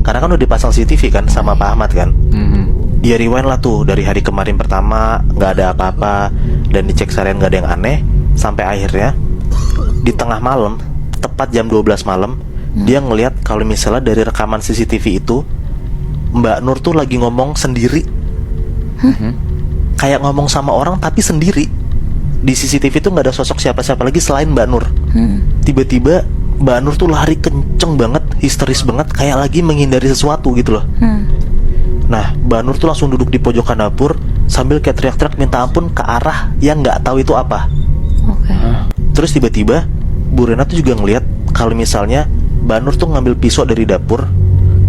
karena kan udah dipasang CCTV kan sama Pak Ahmad kan. Dia rewind lah tuh dari hari kemarin pertama nggak ada apa-apa, dan dicek seharian nggak ada yang aneh, sampai akhirnya di tengah malam, tepat jam 12 malam, dia ngelihat kalau misalnya dari rekaman CCTV itu Mbak Nur tuh lagi ngomong sendiri. Kayak ngomong sama orang tapi sendiri. Di CCTV tuh nggak ada sosok siapa-siapa lagi selain Mbak Nur. Tiba-tiba Mbak Nur tuh lari kenceng banget, histeris banget, kayak lagi menghindari sesuatu gitu loh. Nah, Mbak Nur tuh langsung duduk di pojokan dapur sambil kayak teriak-teriak minta ampun ke arah yang nggak tahu itu apa. Terus tiba-tiba Bu Rena tuh juga ngeliat kalau misalnya Mbak Nur tuh ngambil pisau dari dapur,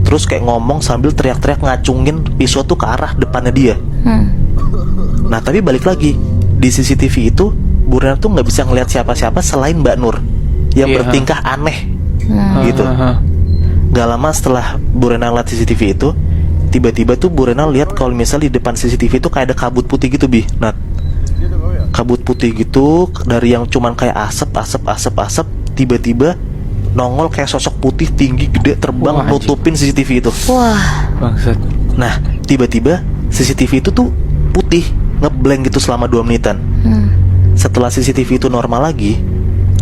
terus kayak ngomong sambil teriak-teriak ngacungin pisau tuh ke arah depannya dia. Nah, tapi balik lagi, di CCTV itu Bu Rena tuh nggak bisa ngeliat siapa-siapa selain Mbak Nur yang bertingkah aneh gitu. Gak lama setelah Bu Rena ngeliat CCTV itu, tiba-tiba tuh Bu Rena lihat kalau misalnya di depan CCTV itu kayak ada kabut putih gitu, Bi. Nah, kabut putih gitu dari yang cuman kayak asap, tiba-tiba nongol kayak sosok putih tinggi gede terbang nutupin CCTV itu. Bangsat. Nah, tiba-tiba CCTV itu tuh putih, ngeblank gitu selama 2 menitan. Setelah CCTV itu normal lagi,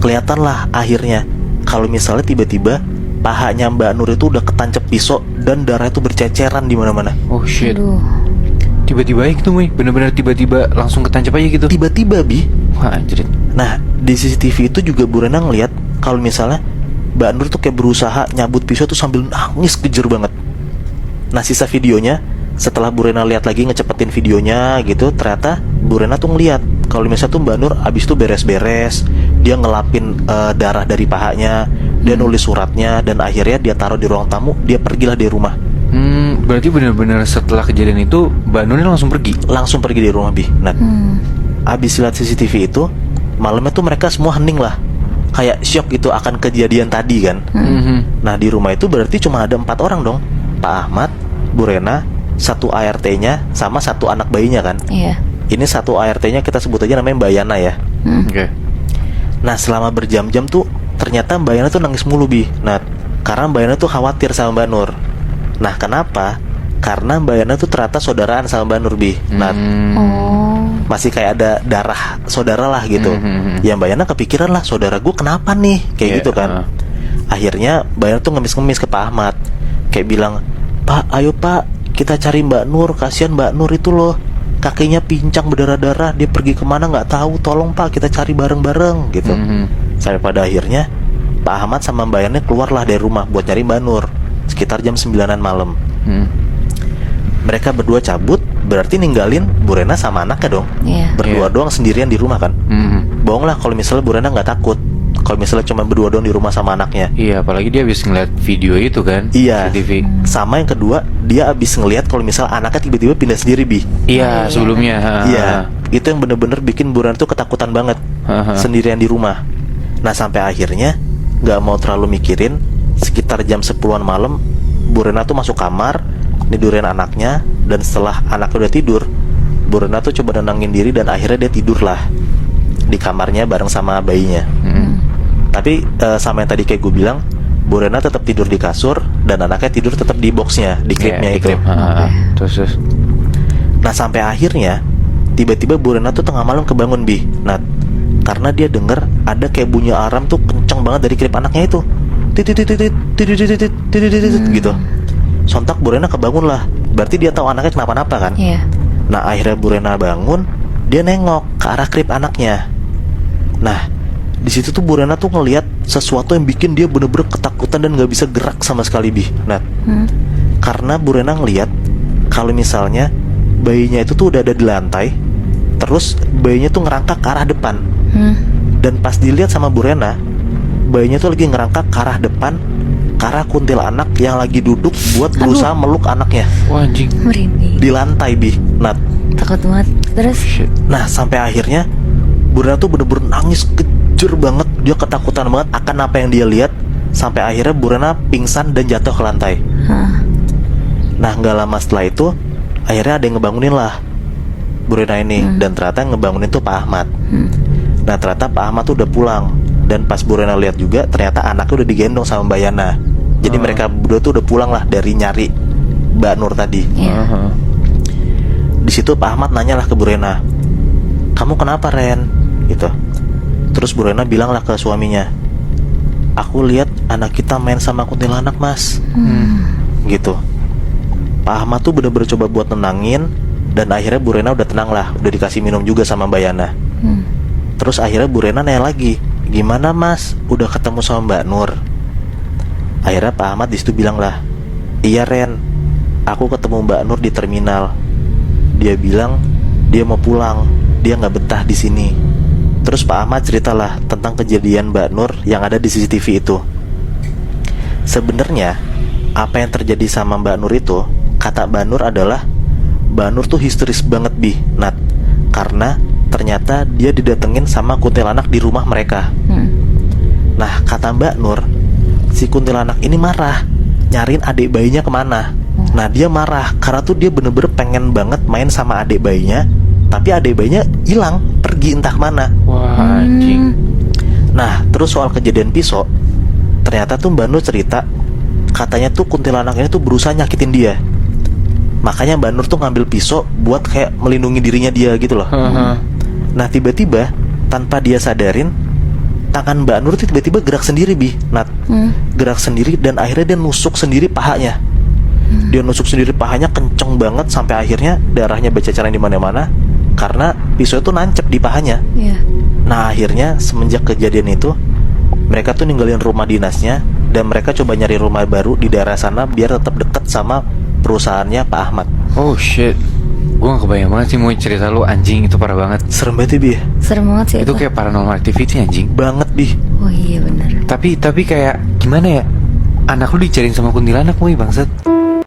kelihatan lah akhirnya kalau misalnya tiba-tiba pahanya Mbak Nur itu udah ketancap pisau dan darah itu berceceran di mana-mana. Oh shit. Tiba-tiba gitu, Wi. Bener-bener tiba-tiba langsung ketancap aja gitu. Tiba-tiba, Bi. Wah, anjir. Nah, di CCTV itu juga Bu Rena ngeliat kalau misalnya Mbak Nur tuh kayak berusaha nyabut pisau tuh sambil nangis kejer banget. Nah, sisa videonya setelah Bu Rena lihat lagi, ngecepetin videonya gitu, ternyata Bu Rena tuh ngeliat kalau misalnya tuh Mbak Nur abis itu beres-beres, dia ngelapin darah dari pahanya, dia nulis suratnya, dan akhirnya dia taruh di ruang tamu, dia pergilah dari rumah. Berarti benar-benar setelah kejadian itu Mbak Nur langsung pergi? Langsung pergi dari rumah, Bi. Nah, abis lihat CCTV itu, malamnya tuh mereka semua hening lah, kayak shock gitu akan kejadian tadi kan. Nah, di rumah itu berarti cuma ada 4 orang dong, Pak Ahmad, Bu Rena, 1 ART-nya, sama 1 anak bayinya kan. Ini 1 ART-nya kita sebut aja namanya Mbak Yana ya. Nah, selama berjam-jam tuh ternyata Mbak Yana tuh nangis mulu, Bi. Nah, karena Mbak Yana tuh khawatir sama Mbak Nur. Nah, kenapa? Karena Mbak Yana tuh ternyata saudaraan sama Mbak Nur, Bi. Nah, masih kayak ada darah saudara lah gitu. Ya Mbak Yana kepikiran lah, saudara gue kenapa nih? Kayak gitu kan. Akhirnya Mbak Yana tuh ngemis-ngemis ke Pak Ahmad, kayak bilang, "Pak, ayo Pak, kita cari Mbak Nur, kasihan Mbak Nur itu loh, kakinya pincang berdarah-darah, dia pergi kemana nggak tahu, tolong Pak, kita cari bareng-bareng," gitu. Sampai pada akhirnya Pak Ahmad sama Mbak Yana keluarlah dari rumah buat nyari Mbak Nur sekitar jam 9-an malam. Mereka berdua cabut, berarti ninggalin Bu Rena sama anaknya dong. Berdua doang sendirian di rumah kan. Bohong lah kalau misalnya Bu Rena nggak takut kalau misalnya cuma berdua doang di rumah sama anaknya. Iya, apalagi dia habis ngeliat video itu kan. Iya. CCTV. Sama yang kedua, dia abis ngeliat kalau misalnya anaknya tiba-tiba pindah sendiri, Bi. Iya, sebelumnya. Iya, itu yang bener-bener bikin Bu Rena tuh ketakutan banget sendirian di rumah. Nah, sampai akhirnya nggak mau terlalu mikirin, sekitar jam 10-an malam Bu Rena tuh masuk kamar, tidurin anaknya, dan setelah anaknya udah tidur, Bu Rena tuh coba nenangin diri dan akhirnya dia tidur lah di kamarnya bareng sama bayinya. Tapi sama yang tadi kayak gue bilang, Bu Rena tetap tidur di kasur dan anaknya tidur tetap di boxnya, di cribnya itu. Terus. Nah, sampai akhirnya tiba-tiba Bu Rena tuh tengah malam kebangun, Bi. Nah, karena dia denger ada kayak bunyi alarm tuh kenceng banget dari crib anaknya itu, gitu. Sontak Bu Rena kebangun lah, berarti dia tahu anaknya kenapa-napa kan. Nah, akhirnya Bu Rena bangun, dia nengok ke arah crib anaknya. Nah, di situ tuh Bu Rena tuh ngelihat sesuatu yang bikin dia bener-bener ketakutan dan nggak bisa gerak sama sekali, Bi. Nah, karena Bu Rena ngelihat kalau misalnya bayinya itu tuh udah ada di lantai, terus bayinya tuh ngerangkak ke arah depan. Dan pas dilihat sama Bu Rena, bayinya tuh lagi ngerangkak ke arah depan, ke arah kuntilanak yang lagi duduk buat berusaha meluk anaknya. Wah, anjing. Merinding. Di lantai, Bi. Nah, Takut banget. Terus nah, sampai akhirnya Bu Rena tuh bener-bener nangis kejer banget. Dia ketakutan banget akan apa yang dia lihat. Sampai akhirnya Bu Rena pingsan dan jatuh ke lantai. Nah, gak lama setelah itu akhirnya ada yang ngebangunin lah Bu Rena ini. Dan ternyata yang ngebangunin tuh Pak Ahmad. Nah, ternyata Pak Ahmad tuh udah pulang. Dan pas Bu Rena lihat juga, ternyata anaknya udah digendong sama Mbak Yana. Jadi mereka berdua tuh udah pulang lah dari nyari Mbak Nur tadi. Iya. Di situ Pak Ahmad nanya lah ke Bu Rena, kamu kenapa Ren? Gitu. Terus Bu Rena bilang lah ke suaminya, aku lihat anak kita main sama kuntilanak mas. Gitu. Pak Ahmad tuh bener-bener coba buat tenangin. Dan akhirnya Bu Rena udah tenang lah, udah dikasih minum juga sama Mbak Yana. Terus akhirnya Bu Rena nanya lagi, gimana mas, udah ketemu sama Mbak Nur? Akhirnya Pak Ahmad disitu bilang lah, iya Ren, aku ketemu Mbak Nur di terminal. Dia bilang dia mau pulang, dia nggak betah di sini. Terus Pak Ahmad ceritalah tentang kejadian Mbak Nur yang ada di CCTV itu. Sebenarnya apa yang terjadi sama Mbak Nur itu, kata Mbak Nur adalah Mbak Nur tuh histeris banget Nat, karena ternyata dia didatengin sama kuntilanak di rumah mereka. Nah kata Mbak Nur, si kuntilanak ini marah, nyariin adik bayinya kemana. Nah dia marah karena tuh dia bener-bener pengen banget main sama adik bayinya, tapi adik bayinya hilang, pergi entah kemana. Wah anjing. Nah terus soal kejadian pisau, ternyata tuh Mbak Nur cerita, katanya tuh kuntilanak ini tuh berusaha nyakitin dia. Makanya Mbak Nur tuh ngambil pisau buat kayak melindungi dirinya dia gitu loh. Nah tiba-tiba tanpa dia sadarin, tangan Mbak Nur tuh tiba-tiba gerak sendiri Nat. Gerak sendiri dan akhirnya dia nusuk sendiri pahanya. Dia nusuk sendiri pahanya kenceng banget sampai akhirnya darahnya berceceran di mana-mana karena pisau itu nancep di pahanya. Iya. Nah akhirnya semenjak kejadian itu mereka tuh ninggalin rumah dinasnya dan mereka coba nyari rumah baru di daerah sana biar tetap dekat sama perusahaannya Pak Ahmad. Oh shit. Gue gak kebayang banget sih mau cerita lu anjing, itu parah banget. Serem banget ya Bi. Serem banget sih Itu kayak paranormal activity anjing. Banget Bi. Oh iya benar. Tapi kayak gimana ya? Anak lu dicariin sama kuntilanak woi bangsat.